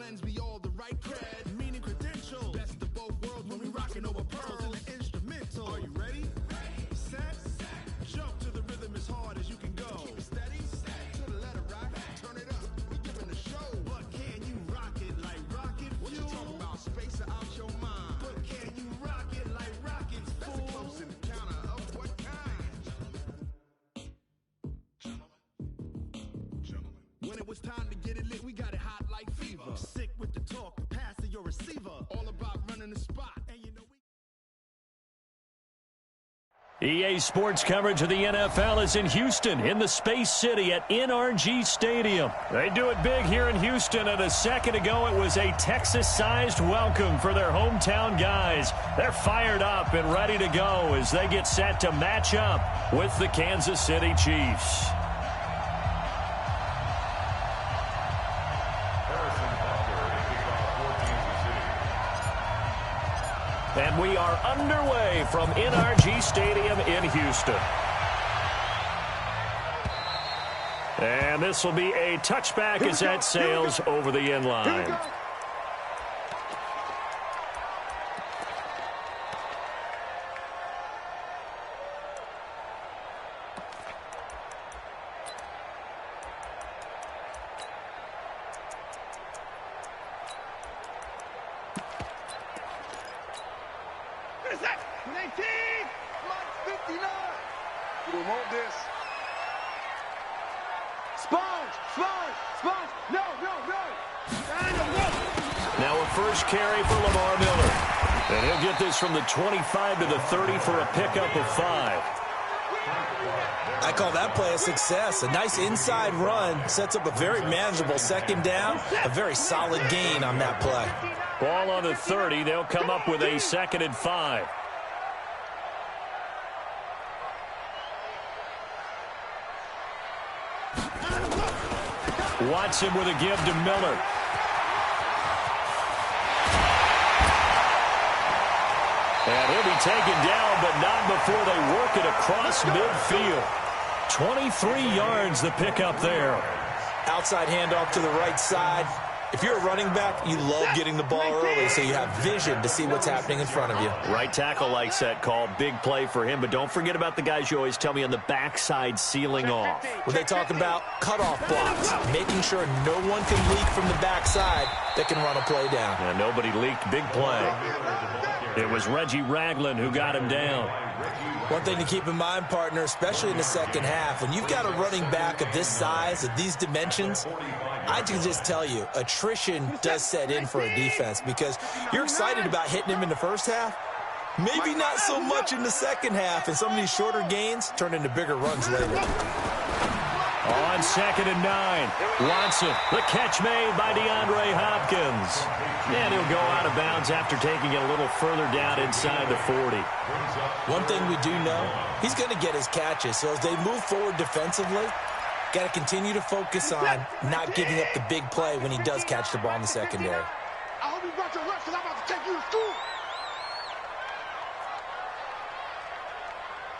lends me all the right cred, meaning credential. Best of both worlds when we rockin' over pearls and the instrumental. Are you ready? Set. Jump to the rhythm as hard as you can go. Keep it steady. To the letter right. Turn it up. We giving the show. But can you rock it like rocket fuel? What you talking about? Space out your mind. But can you rock it like rockets? That's a close encounter of what kind? Gentlemen. When it was time to get it lit, we got it hot like fever. Sick with the talk, pass to your receiver. All about running the spot. And you know EA Sports coverage of the NFL is in Houston, in the Space City at NRG Stadium. They do it big here in Houston, and a second ago it was a Texas-sized welcome for their hometown guys. They're fired up and ready to go as they get set to match up with the Kansas City Chiefs. And we are underway from NRG Stadium in Houston. And this will be a touchback as that sails over the end line. From the 25 to the 30 for a pickup of 5. I call that play a success. A nice inside run sets up a very manageable second down. A very solid gain on that play. Ball on the 30. They'll come up with a 2nd and 5. Watson with a give to Miller. And he'll be taken down, but not before they work it across midfield. 23 yards the pickup there. Outside handoff to the right side. If you're a running back, you love getting the ball early so you have vision to see what's happening in front of you. Right tackle likes that call. Big play for him, but don't forget about the guys you always tell me on the backside sealing off. When they talk about cutoff blocks, making sure no one can leak from the backside that can run a play down. Yeah, nobody leaked. Big play. It was Reggie Ragland who got him down. One thing to keep in mind, partner, especially in the second half, when you've got a running back of this size, of these dimensions, I can just tell you, attrition does set in for a defense because you're excited about hitting him in the first half. Maybe not so much in the second half, and some of these shorter gains turn into bigger runs later. On 2nd and 9, Watson, the catch made by DeAndre Hopkins. And he'll go out of bounds after taking it a little further down inside the 40. One thing we do know, he's going to get his catches. So as they move forward defensively, got to continue to focus on not giving up the big play when he does catch the ball in the secondary. I hope you brought your lunch because I'm about to take you to school.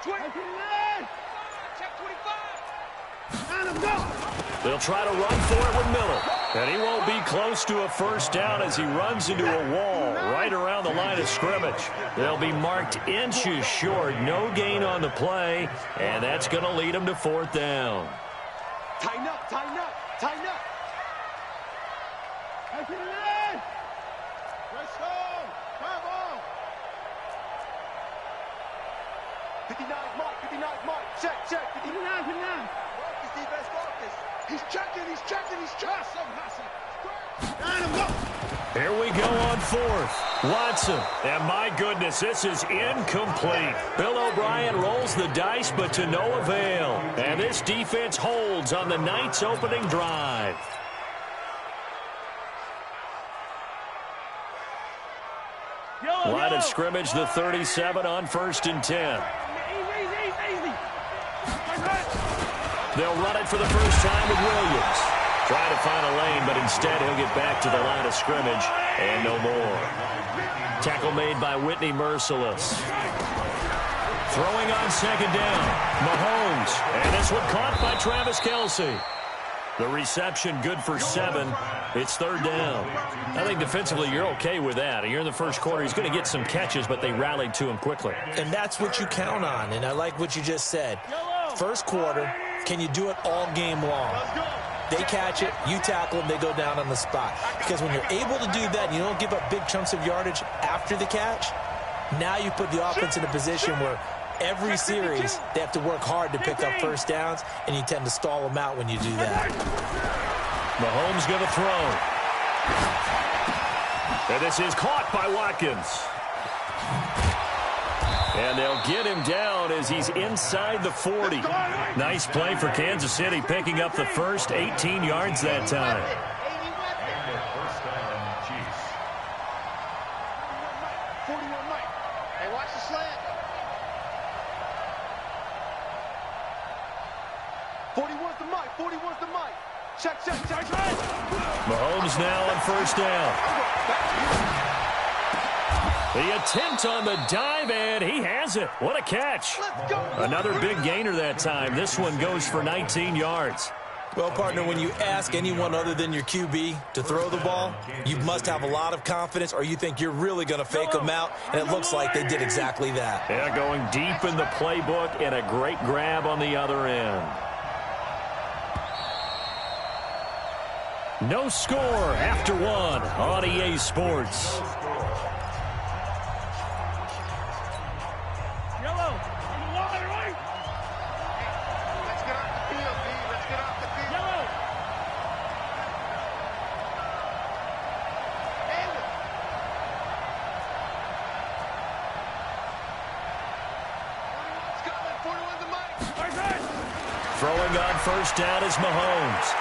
29. Check 25. They'll try to run for it with Miller. And he won't be close to a first down as he runs into a wall right around the line of scrimmage. They'll be marked inches short. No gain on the play. And that's going to lead him to 4th down. Tighten up, tighten up, tighten up. Let's go. Come on. 59 mark, 59 mark. Check, 59. Marcus, defense, Marcus. He's checking. Here we go on 4th. Watson. And my goodness, this is incomplete. Bill O'Brien rolls the dice, but to no avail. And this defense holds on the night's opening drive. Line of scrimmage, the 37 on 1st and 10. They'll run it for the first time with Williams. Trying to find a lane, but instead he'll get back to the line of scrimmage and no more. Tackle made by Whitney Merciless. Throwing on 2nd down, Mahomes. And this one caught by Travis Kelce. The reception good for 7. It's third down. I think defensively you're okay with that. You're in the first quarter. He's going to get some catches, but they rallied to him quickly. And that's what you count on, and I like what you just said. First quarter, can you do it all game long? They catch it, you tackle them, they go down on the spot. Because when you're able to do that and you don't give up big chunks of yardage after the catch, now you put the offense in a position where every series, they have to work hard to pick up first downs, and you tend to stall them out when you do that. Mahomes going to throw. And this is caught by Watkins. And they'll get him down as he's inside the 40. Nice play for Kansas City, picking up the first 18 yards that time. Mahomes now on first down. The attempt on the dive, and he has it. What a catch. Another big gainer that time. This one goes for 19 yards. Well, partner, when you ask anyone other than your QB to throw the ball, you must have a lot of confidence, or you think you're really going to fake them out, and it looks like they did exactly that. Yeah, going deep in the playbook, and a great grab on the other end. No score after 1 on EA Sports. Throwing on first down is Mahomes.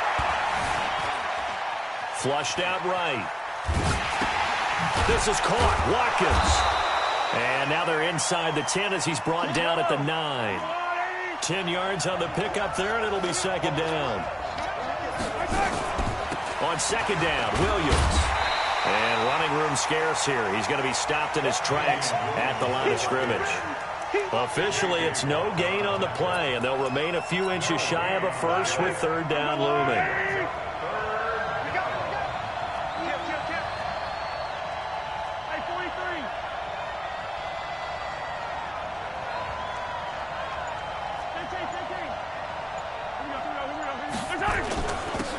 Flushed out right. This is caught. Watkins. And now they're inside the 10 as he's brought down at the 9. 10 yards on the pickup there, and it'll be second down. On second down, Williams. And running room scarce here. He's going to be stopped in his tracks at the line of scrimmage. Officially, it's no gain on the play, and they'll remain a few inches shy of a first with third down looming.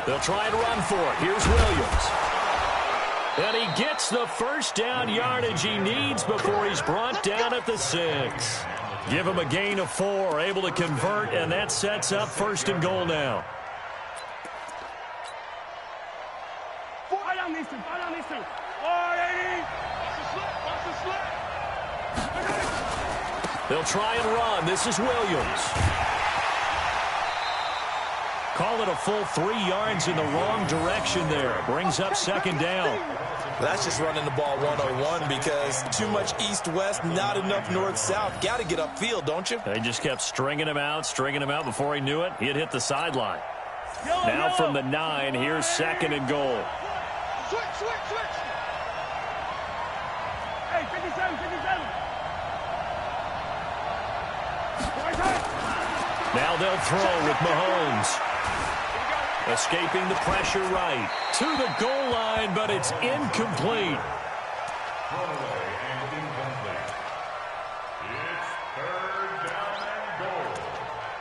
They'll try and run for it. Here's Williams. And he gets the first down yardage he needs before he's brought down at the 6. Give him a gain of 4, able to convert, and that sets up first and goal now. They'll try and run. This is Williams. Call it a full 3 yards in the wrong direction there. Brings up second down. That's just running the ball 101 because too much east-west, not enough north-south. Got to get upfield, don't you? They just kept stringing him out before he knew it. He'd hit the sideline. Now from the 9, here's second and goal. Switch. Hey, 57. Now they'll throw with Mahomes. Escaping the pressure right. To the goal line, but it's incomplete. It's third down and goal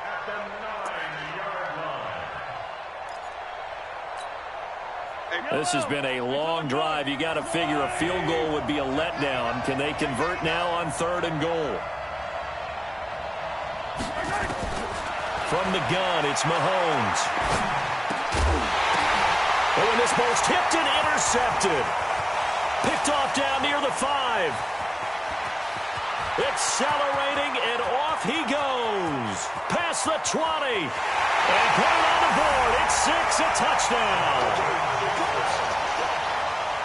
at the 9-yard line. This has been a long drive. You got to figure a field goal would be a letdown. Can they convert now on third and goal? From the gun, it's Mahomes. Oh, and this ball's tipped and intercepted. Picked off down near the 5. Accelerating, and off he goes. Past the 20. And put it on the board. It's 6, a touchdown.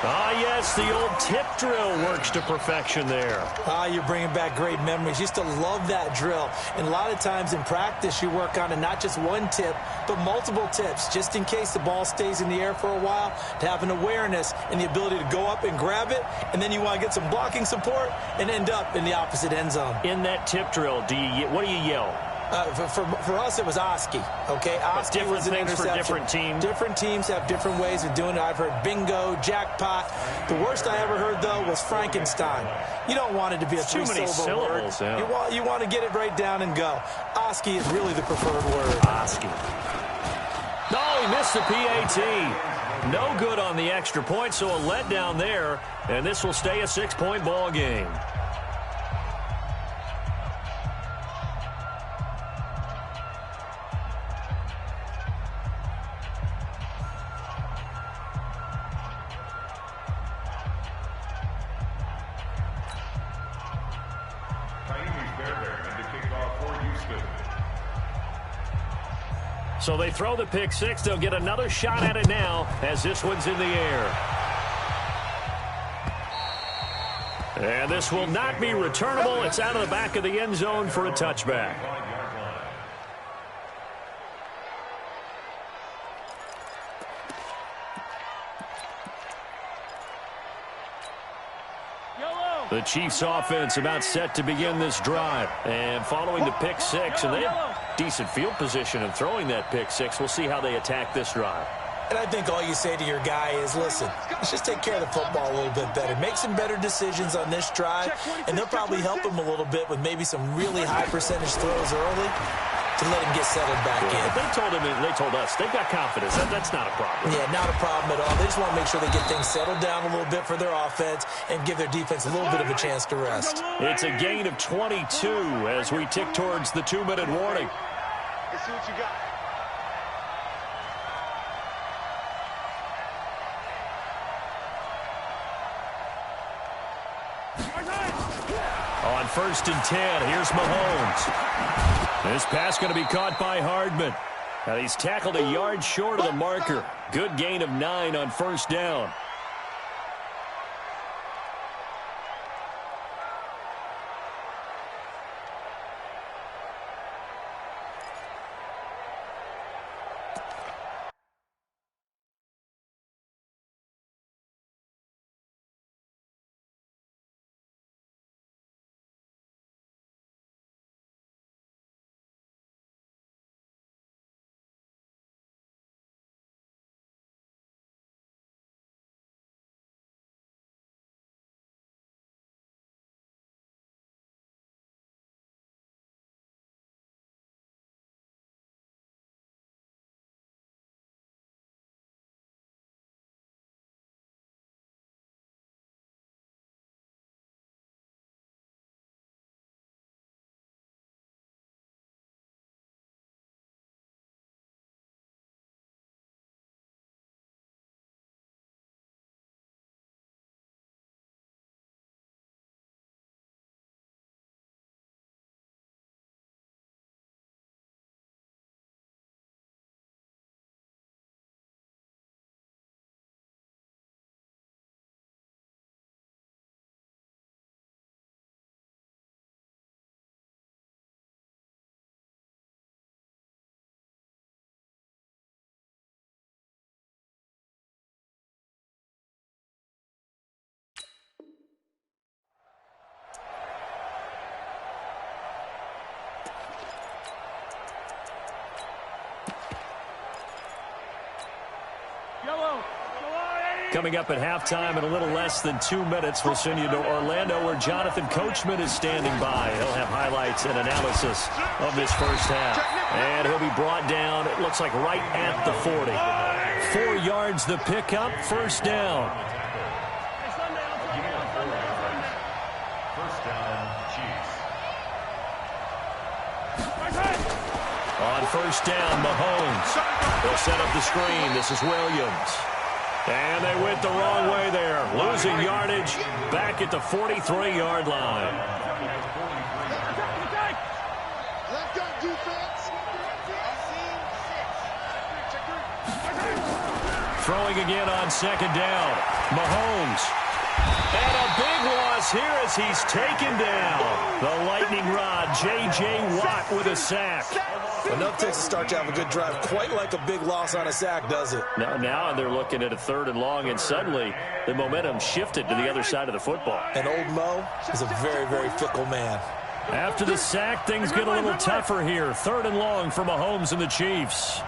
Ah, yes, the old tip drill works to perfection there. Ah, you're bringing back great memories. Used to love that drill. And a lot of times in practice, you work on it, not just one tip, but multiple tips, just in case the ball stays in the air for a while, to have an awareness and the ability to go up and grab it, and then you want to get some blocking support and end up in the opposite end zone. In that tip drill, what do you yell? For us, it was Oski. Okay, Oski was an interception. For different teams. Different teams have different ways of doing it. I've heard bingo, jackpot. The worst I ever heard, though, was Frankenstein. You don't want it to be a three-syllable word. Yeah. You want to get it right down and go. Oski is really the preferred word. Oski. No, he missed the PAT. No good on the extra point, so a letdown there, and this will stay a 6-point ball game. So they throw the pick six. They'll get another shot at it now as this one's in the air. And this will not be returnable. It's out of the back of the end zone for a touchback. The Chiefs offense about set to begin this drive. And following the pick six, and they have decent field position in throwing that pick six. We'll see how they attack this drive. And I think all you say to your guy is, listen, let's just take care of the football a little bit better. Make some better decisions on this drive, and they'll probably help him a little bit with maybe some really high percentage throws early to let him get settled back in. They told us they've got confidence. That's not a problem. Yeah, not a problem at all. They just want to make sure they get things settled down a little bit for their offense and give their defense a little bit of a chance to rest. It's a gain of 22 as we tick towards the 2-minute warning. Let's see what you got. On 1st and 10, here's Mahomes. This pass going to be caught by Hardman. Now he's tackled a yard short of the marker. Good gain of 9 on 1st down. Coming up at halftime in a little less than 2 minutes, we'll send you to Orlando where Jonathan Coachman is standing by. He'll have highlights and analysis of this first half. And he'll be brought down, it looks like right at the 40. 4 yards the pickup, 1st down. On 1st down, Mahomes. They'll set up the screen. This is Williams. And they went the wrong way there. Losing yardage back at the 43-yard line. Throwing again on 2nd down. Mahomes. And a big loss here as he's taken down. The lightning rod, J.J. Watt with a sack. Enough takes a start to have a good drive. Quite like a big loss on a sack, does it? Now they're looking at a 3rd and long, and suddenly the momentum shifted to the other side of the football. And old Mo is a very, very fickle man. After the sack, things get a little tougher here. 3rd and long for Mahomes and the Chiefs.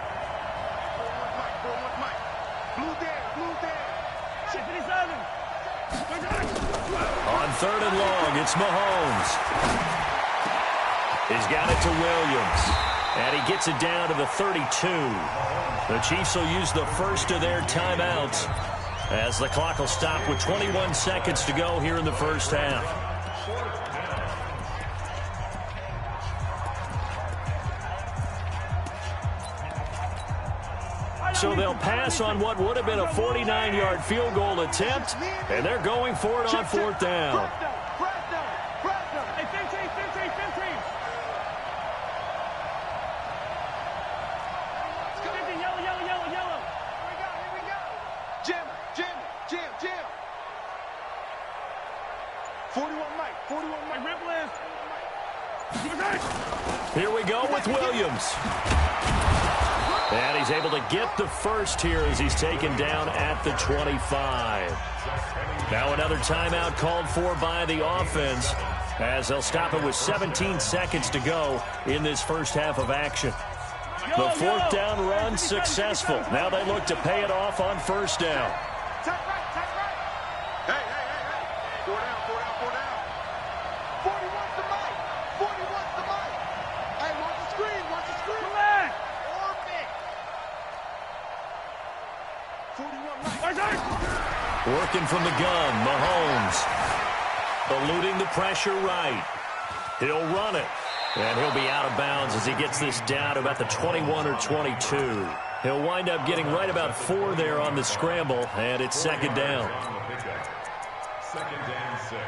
On 3rd and long, it's Mahomes. He's got it to Williams. And he gets it down to the 32. The Chiefs will use the first of their timeouts as the clock will stop with 21 seconds to go here in the first half. So they'll pass on what would have been a 49-yard field goal attempt, and they're going for it on 4th down. Here we go with Williams. And he's able to get the first here as he's taken down at the 25. Now another timeout called for by the offense as they'll stop it with 17 seconds to go in this first half of action. The 4th down run successful. Now they look to pay it off on 1st down. Working from the gun, Mahomes. Eluding the pressure right. He'll run it. And he'll be out of bounds as he gets this down to about the 21 or 22. He'll wind up getting right about 4 there on the scramble, and it's 2nd down. 2nd and 6.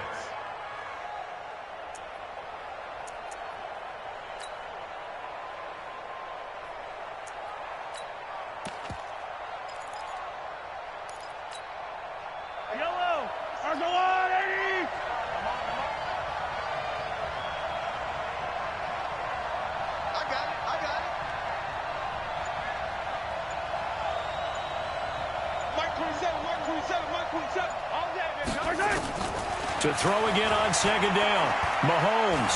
To throw again on 2nd down. Mahomes.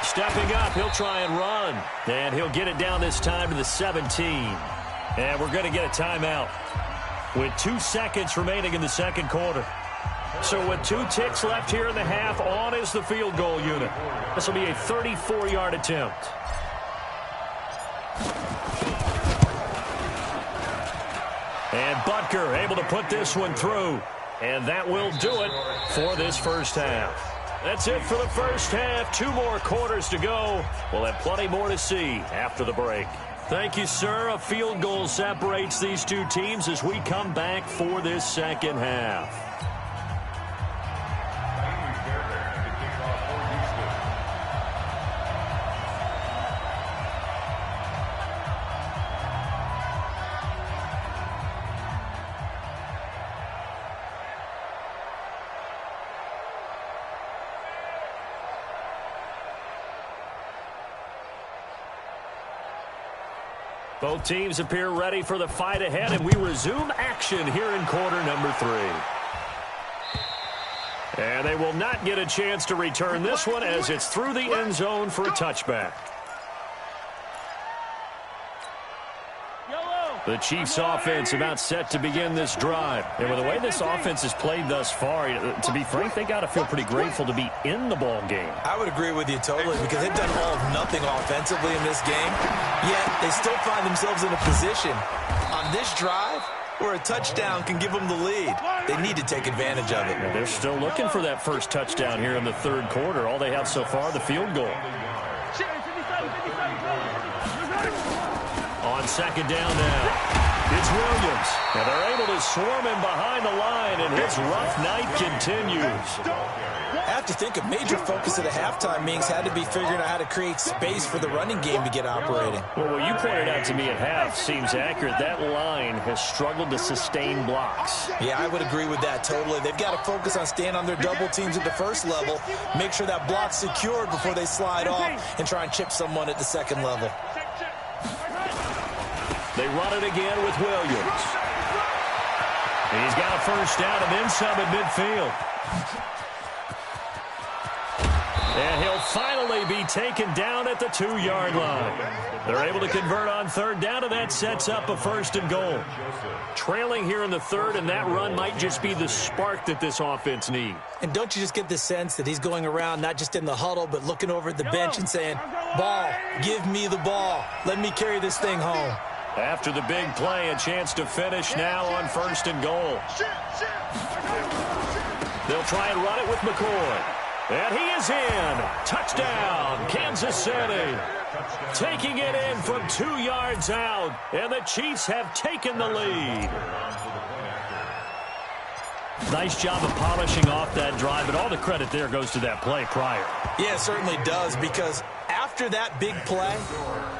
Stepping up, he'll try and run. And he'll get it down this time to the 17. And we're going to get a timeout with 2 seconds remaining in the 2nd quarter. So with 2 ticks left here in the half, on is the field goal unit. This will be a 34-yard attempt. And Butker able to put this one through. And that will do it for this first half. That's it for the first half. 2 more quarters to go. We'll have plenty more to see after the break. Thank you, sir. A field goal separates these 2 teams as we come back for this 2nd half. Both teams appear ready for the fight ahead, and we resume action here in quarter number 3. And they will not get a chance to return this one as it's through the end zone for a touchback. The Chiefs offense about set to begin this drive. And with the way this offense has played thus far, to be frank, they got to feel pretty grateful to be in the ball game. I would agree with you totally because they've done all of nothing offensively in this game, yet they still find themselves in a position on this drive where a touchdown can give them the lead. They need to take advantage of it. Yeah, they're still looking for that first touchdown here in the 3rd quarter. All they have so far, the field goal. On 2nd down now, it's Williams. And they're able to swarm him behind the line, and his rough night continues. I have to think a major focus of the halftime meetings had to be figuring out how to create space for the running game to get operating. Well, what you pointed out to me at half seems accurate. That line has struggled to sustain blocks. Yeah, I would agree with that totally. They've got to focus on staying on their double teams at the first level, make sure that block's secured before they slide off, and try and chip someone at the 2nd level. They run it again with Williams. He's got a first down and then some at midfield. And he'll finally be taken down at the 2-yard line. They're able to convert on third down, and that sets up a 1st and goal. Trailing here in the third, and that run might just be the spark that this offense needs. And don't you just get the sense that he's going around not just in the huddle, but looking over at the bench and saying, ball, give me the ball. Let me carry this thing home. After the big play, a chance to finish now on 1st and goal. They'll try and run it with McCoy. And he is in. Touchdown, Kansas City. Taking it in from 2 yards out. And the Chiefs have taken the lead. Nice job of polishing off that drive, but all the credit there goes to that play prior. Yeah, it certainly does, because after that big play,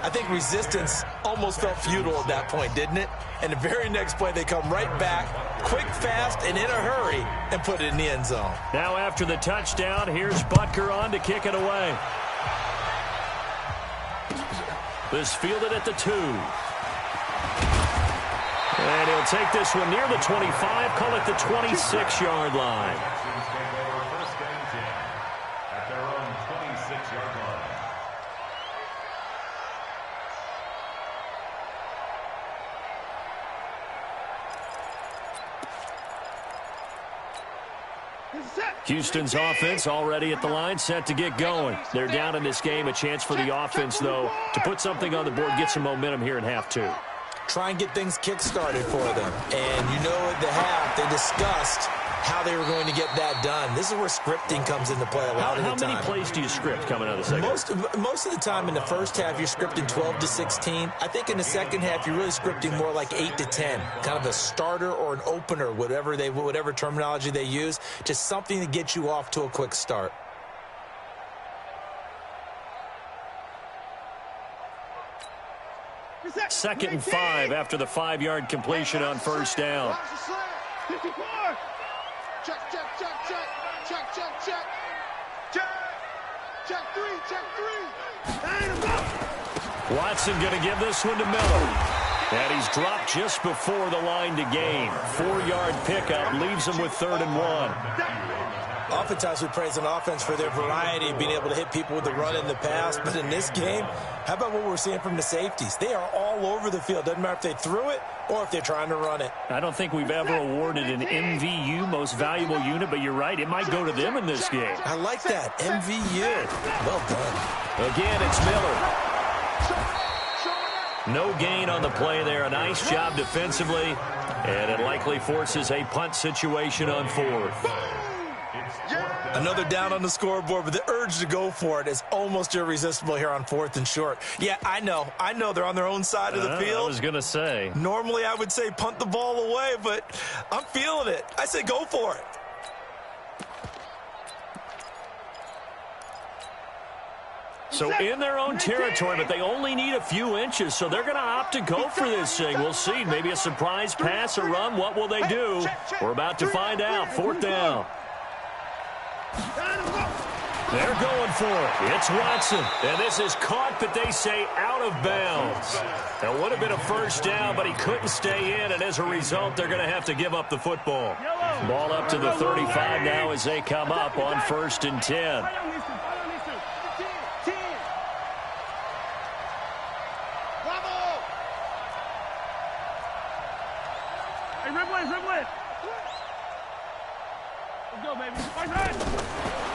I think resistance almost felt futile at that point, didn't it? And the very next play, they come right back, quick, fast, and in a hurry, and put it in the end zone. Now after the touchdown, here's Butker on to kick it away. This fielded at the 2. And he'll take this one near the 25, call it the 26-yard line. Houston's offense already at the line, set to get going. They're down in this game. A chance for the offense, though, to put something on the board, get some momentum here in half 2. Try and get things kick-started for them. And you know at the half, they discussed how they were going to get that done. This is where scripting comes into play a lot of the time. How many plays do you script coming out of the second? Most of the time in the first half, you're scripting 12 to 16. I think in the second half, you're really scripting more like 8 to 10. Kind of a starter or an opener, whatever terminology they use. Just something to get you off to a quick start. Second and 5 after the 5-yard completion on first down. 54. Check, check, check, check. Check, check, check. Check. Check 3, check 3. Watson going to give this one to Miller. And he's dropped just before the line to gain. 4-yard pickup leaves him with 3rd and 1. Oftentimes we praise an offense for their variety of being able to hit people with the run in the pass. But in this game, how about what we're seeing from the safeties? They are all over the field. Doesn't matter if they threw it or if they're trying to run it. I don't think we've ever awarded an MVU, most valuable unit, but you're right. It might go to them in this game. I like that. MVU. Well done. Again, it's Miller. No gain on the play there. A nice job defensively. And it likely forces a punt situation on 4th. Another down on the scoreboard, but the urge to go for it is almost irresistible here on 4th and short. Yeah, I know they're on their own side of the field. I was going to say. Normally I would say punt the ball away, but I'm feeling it. I say go for it. So in their own territory, but they only need a few inches, so they're going to opt to go for this thing. We'll see. Maybe a surprise pass, a run. What will they do? We're about to find out. 4th down. They're going for it. It's Watson. And this is caught, but they say out of bounds. That would have been a first down, but he couldn't stay in, and as a result, they're going to have to give up the football. Ball up to the 35 now as they come up on 1st and 10.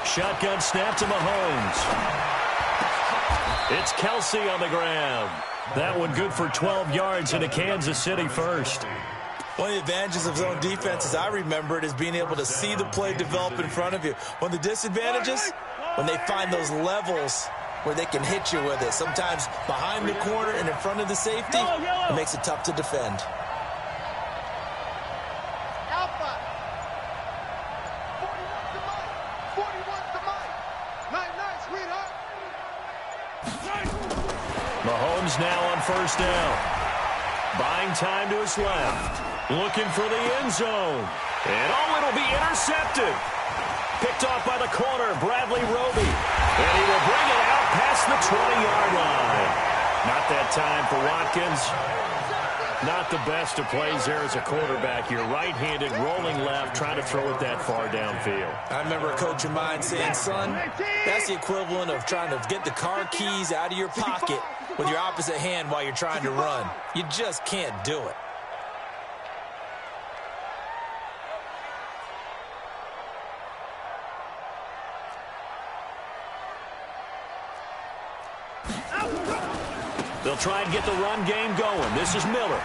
Shotgun snap to Mahomes. It's Kelsey on the ground. That one good for 12 yards into Kansas City first. One of the advantages of zone defense, as I remember it, is being able to see the play develop in front of you. One of the disadvantages, when they find those levels where they can hit you with it. Sometimes behind the corner and in front of the safety, it makes it tough to defend. Mahomes now on first down. Buying time to his left. Looking for the end zone. And it'll be intercepted. Picked off by the corner, Bradley Roby. And he will bring it out past the 20-yard line. Not that time for Watkins. Not the best of plays there as a quarterback. You're right-handed, rolling left, trying to throw it that far downfield. I remember a coach of mine saying, son, that's the equivalent of trying to get the car keys out of your pocket with your opposite hand while you're trying to run. You just can't do it. They'll try and get the run game going. This is Miller.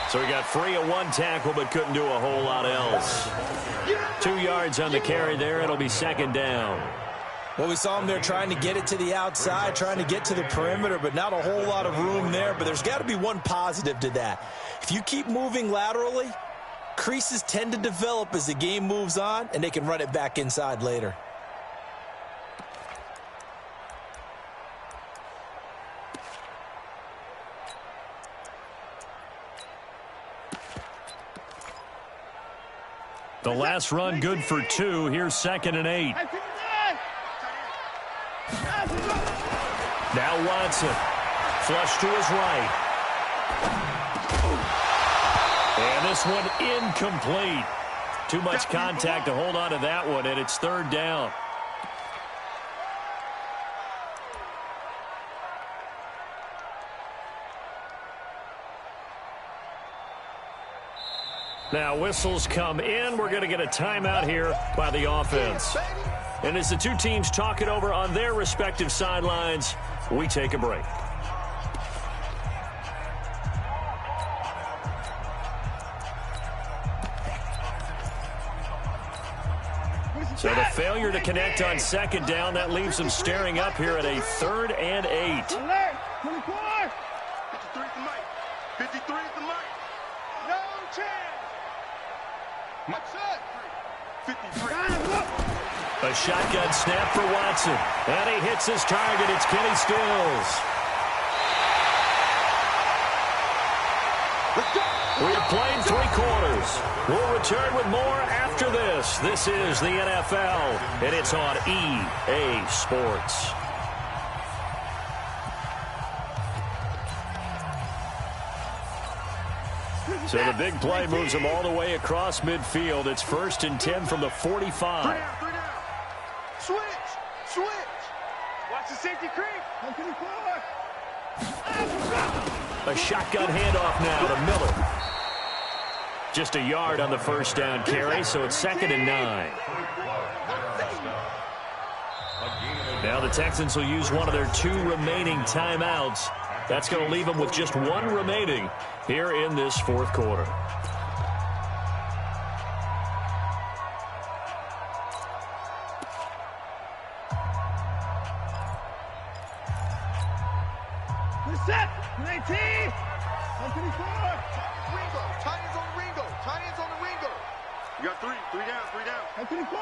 So he got free of one tackle but couldn't do a whole lot else. 2 yards on the carry there. It'll be second down. Well, we saw him there trying to get it to the outside, trying to get to the perimeter, but not a whole lot of room there. But there's got to be one positive to that. If you keep moving laterally, creases tend to develop as the game moves on, and they can run it back inside later. The last run good for 2. Here's 2nd and 8. Now Watson. Flush to his right. And this one incomplete. Too much contact to hold on to that one, and it's 3rd down. Now whistles come in. We're going to get a timeout here by the offense. And as the two teams talk it over on their respective sidelines, we take a break. So the failure to connect on 2nd down, that leaves them staring up here at a 3rd and 8. 53 is the mic. 53 is the mic. No chance. Mike said 53. A shotgun snap for Watson. And he hits his target. It's Kenny Stills. We have played 3 quarters. We'll return with more after this. This is the NFL, and it's on EA Sports. So the big play moves them all the way across midfield. It's 1st and 10 from the 45. 3 down. Switch. Watch the safety creep. A shotgun handoff now to Miller. Just a yard on the 1st down carry, so it's 2nd and 9. Now the Texans will use one of their 2 remaining timeouts. That's going to leave them with just 1 remaining here in this 4th quarter. Set. 19. 24. Ringo. Tight ends on the Ringo. You got 3 down. 24.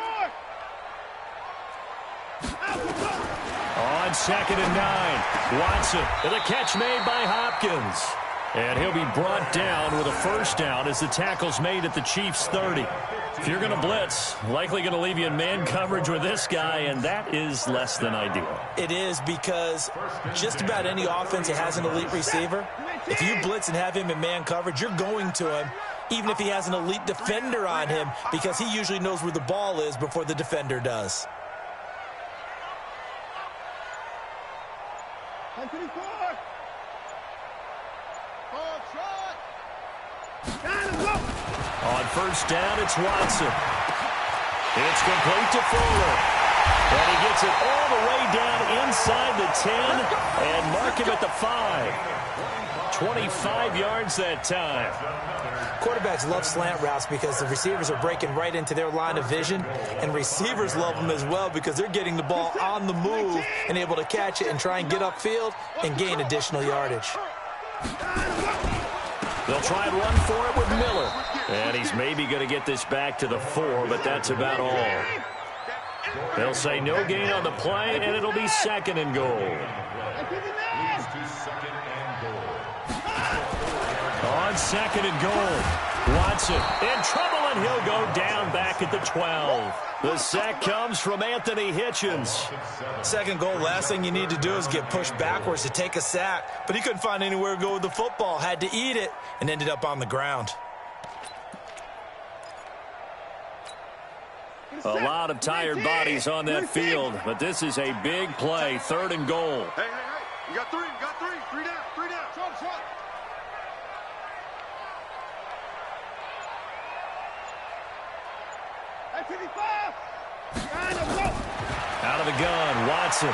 On 2nd and 9, Watson, and the catch made by Hopkins. And he'll be brought down with a 1st down as the tackle's made at the Chiefs' 30. If you're going to blitz, likely going to leave you in man coverage with this guy, and that is less than ideal. It is, because just about any offense that has an elite receiver, if you blitz and have him in man coverage, you're going to him, even if he has an elite defender on him, because he usually knows where the ball is before the defender does. On 1st down, it's Watson. It's complete to Fuller. And he gets it all the way down inside the 10 and mark him at the 5. 25 yards that time. Quarterbacks love slant routes because the receivers are breaking right into their line of vision, and receivers love them as well because they're getting the ball on the move and able to catch it and try and get upfield and gain additional yardage. They'll try and run for it with Miller. And he's maybe going to get this back to the 4, but that's about all. They'll say no gain on the play, and it'll be 2nd and goal. On 2nd and goal, Watson in trouble and he'll go down back at the 12. The sack comes from Anthony Hitchens. Second goal, last thing you need to do is get pushed backwards to take a sack. But he couldn't find anywhere to go with the football, had to eat it, and ended up on the ground. A lot of tired bodies on that field, but this is a big play, 3rd and goal. Hey, you got three, three down, shot. Out of the gun, Watson.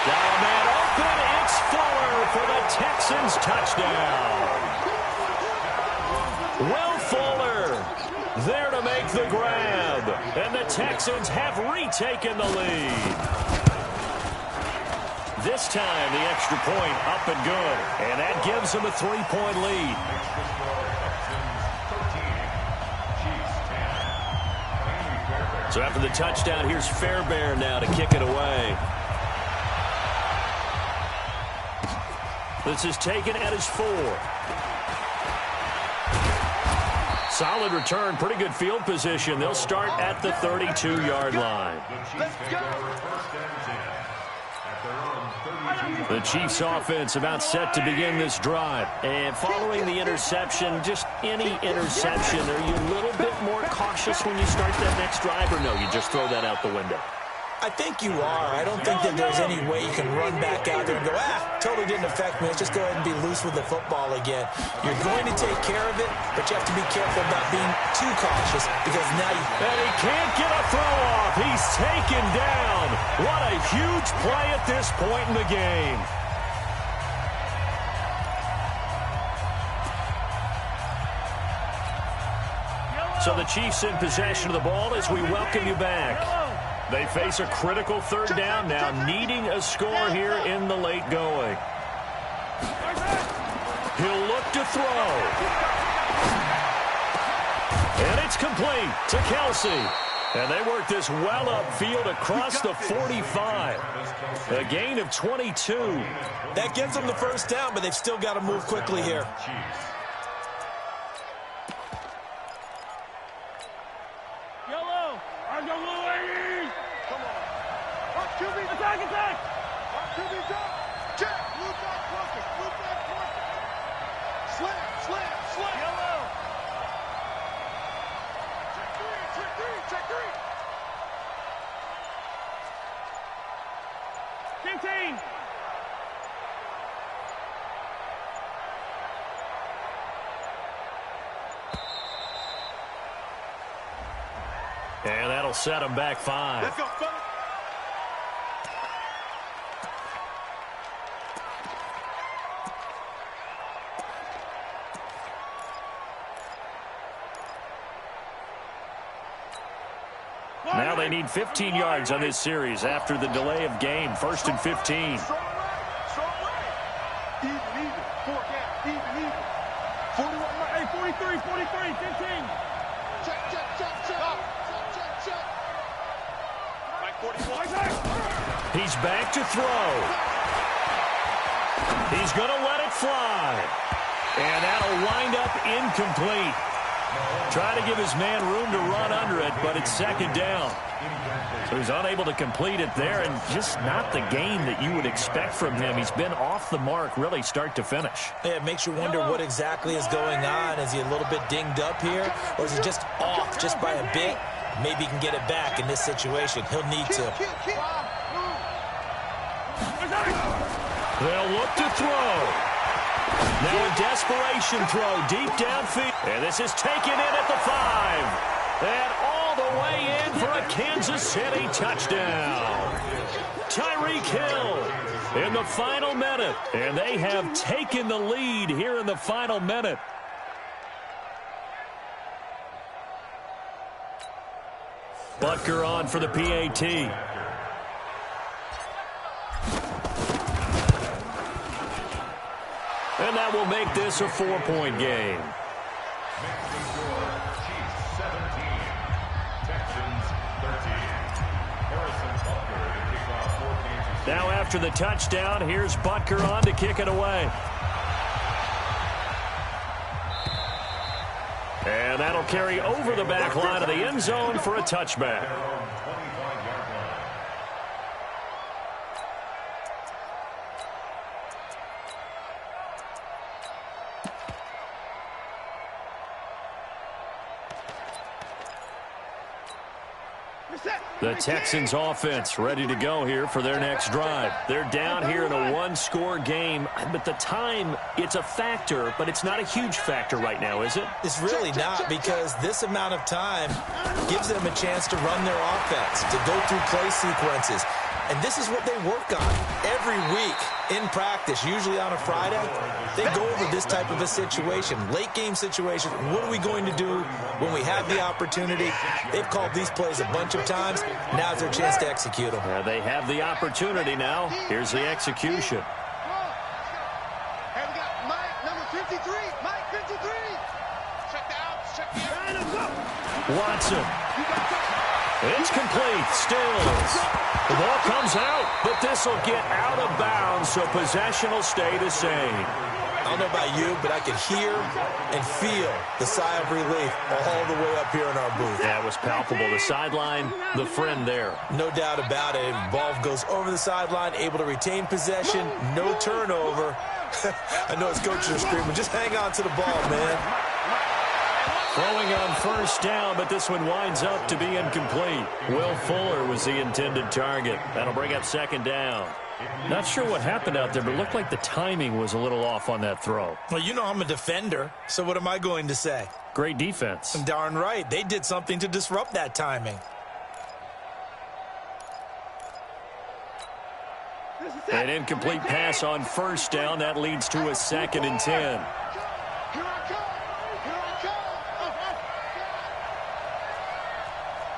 Got a man open. It's Fuller for the Texans touchdown. Will Fuller there to make the grab. And the Texans have retaken the lead. This time, the extra point up and good. And that gives them a 3-point lead. So after the touchdown, here's Fairbairn now to kick it away. This is taken at his 4. Solid return, pretty good field position. They'll start at the 32-yard line. Let's go. The Chiefs offense about set to begin this drive. And following the interception, just any interception, are you a little bit more cautious when you start that next drive, or no, you just throw that out the window? I think you are. I don't think that there's any way you can run back out there and go, totally didn't affect me. Let's just go ahead and be loose with the football again. You're going to take care of it, but you have to be careful about being too cautious because now you... And he can't get a throw off. He's taken down. What a huge play at this point in the game. So the Chiefs in possession of the ball as we welcome you back. They face a critical 3rd down now, needing a score here in the late going. He'll look to throw. And it's complete to Kelsey. And they work this well upfield across the 45. A gain of 22. That gives them the 1st down, but they've still got to move quickly here. Attack! Check! Blue flag cluster! Slam! Yellow! Check three! 15! And that'll set them back 5. Let's go, fellas! Now they need 15 yards on this series after the delay of game. 1st and 15. Strong right. Even. 4 gap. Even. 41 right. Hey, 43, 15. Check. Right, 44. He's back to throw. He's going to let it fly. And that'll wind up incomplete. Try to give his man room to run under it, but it's 2nd down. So he's unable to complete it there, and just not the game that you would expect from him. He's been off the mark, really, start to finish. Yeah, it makes you wonder what exactly is going on. Is he a little bit dinged up here, or is he just off just by a bit? Maybe he can get it back in this situation. He'll need to. They'll look to throw. Now a desperation throw deep downfield. And this is taken in at the 5. And all the way in for a Kansas City touchdown. Tyreek Hill in the final minute. And they have taken the lead here in the final minute. Butker on for the PAT. And that will make this a 4-point game. Now after the touchdown, here's Butker on to kick it away. And that'll carry over the back line of the end zone for a touchback. The Texans offense ready to go here for their next drive. They're down here in a one-score game, but the time, it's a factor, but it's not a huge factor right now, is it? It's really not, because this amount of time gives them a chance to run their offense, to go through play sequences. And this is what they work on every week in practice, usually on a Friday. They go over this type of a situation, late game situation. What are we going to do when we have the opportunity? They've called these plays a bunch of times. Now's their chance to execute them. They have the opportunity now. Here's the execution. And we got Mike, number 53. Mike, 53. Check the outs. Check the outs. Watson. It's complete. Stills. The ball comes out, but this will get out of bounds, so possession will stay the same. I don't know about you, but I could hear and feel the sigh of relief all the way up here in our booth. That was palpable. The sideline, the friend there. No doubt about it. Ball goes over the sideline, able to retain possession, no turnover. I know his coaches are screaming, just hang on to the ball, man. Throwing on first down, but this one winds up to be incomplete. Will Fuller was the intended target. That'll bring up second down. Not sure what happened out there, but it looked like the timing was a little off on that throw. Well, you know I'm a defender, so what am I going to say? Great defense. Darn right. They did something to disrupt that timing. An incomplete pass on first down. That leads to a 2nd and 10.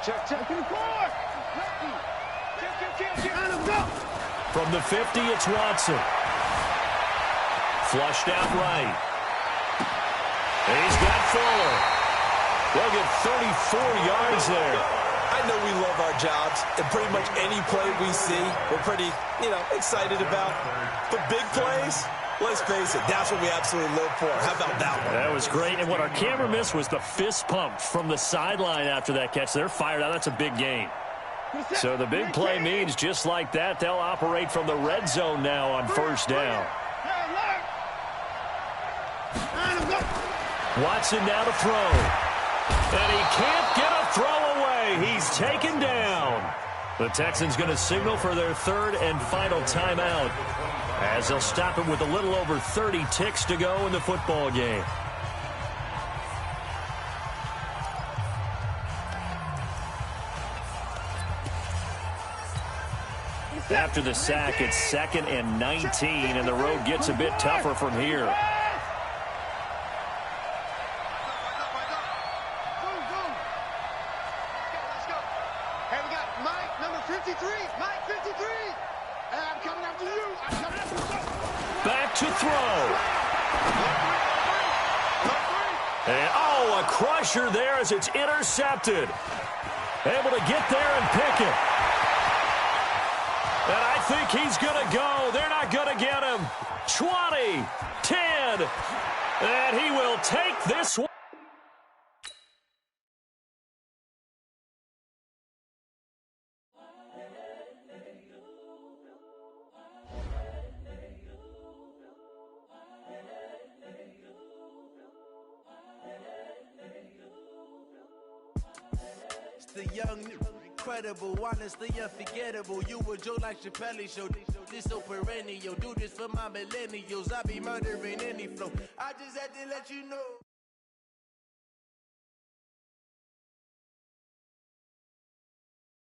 Check, check, in the four. From the 50, it's Watson. Flushed out right. He's got Fuller. They'll get 34 yards there. I know we love our jobs, and pretty much any play we see, we're pretty, excited about. But big plays, let's face it, that's what we absolutely live for. How about that one? That was great, and what our camera missed was the fist pump from the sideline after that catch. They're fired out. That's a big game. So the big play means just like that, they'll operate from the red zone now on first down. Watson now to throw. And he can't get a throw away. He's taken down. The Texans going to signal for their 3rd and final timeout, as they'll stop it with a little over 30 ticks to go in the football game. After the sack, it's 2nd and 19, and the road gets a bit tougher from here. Let's go. Hey, we got Mike, number 53. Mike, 53. Hey, I'm coming after you. I'm coming after you. Back to throw. And, a crusher there as it's intercepted. Able to get there and pick it. And I think he's going to go. They're not going to get him. 20, 10, and he will take this one. The young, incredible, honestly unforgettable. You were Joe like Chappelle show. This so perennial. Do this for my millennials. I be murdering any flow. I just had to let you know.